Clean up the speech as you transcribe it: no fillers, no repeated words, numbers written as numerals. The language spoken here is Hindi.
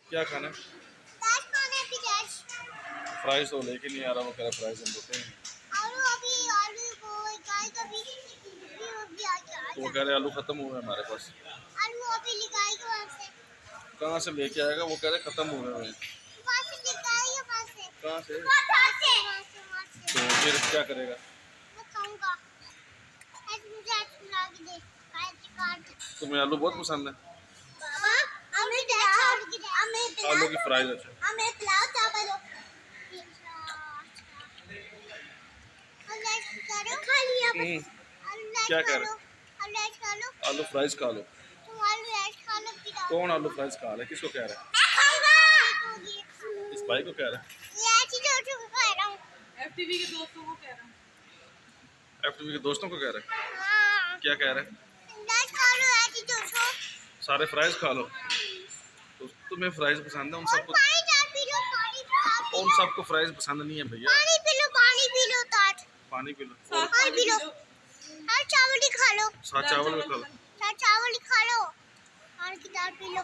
क्या खाना है? फ्राइज तो लेके नहीं आ रहा, वो कह रहा फ्राइज हम देते हैं। तो वो कह रहे आलू खत्म हुए हमारे पास। कहाँ से लेके आएगा? वो कह रहे खत्म हुए हैं। कहाँ से? तो फिर क्या करेगा? तुम्हें आलू बहुत पसंद है? आलू की फ्राइज। अच्छा क्या कह रहे? आलू फ्राइज खा लो। कौन आलू फ्राइज खा रहा है? किसको कह रहा है? इस भाई को कह रहा है? एफटीवी के दोस्तों को कह रहा हूँ। एफटीवी के दोस्तों को कह रहा है? क्या कह रहा है? सारे फ्राइज खा लो। तो तुम्हें फ्राइज पसंद है? उन सबको फ्राइज पसंद नहीं है भैया। पानी पी लो। चावल ही खा लो। साथ चावल भी खा लो। चावल ही खा लो और की दाल पी लो।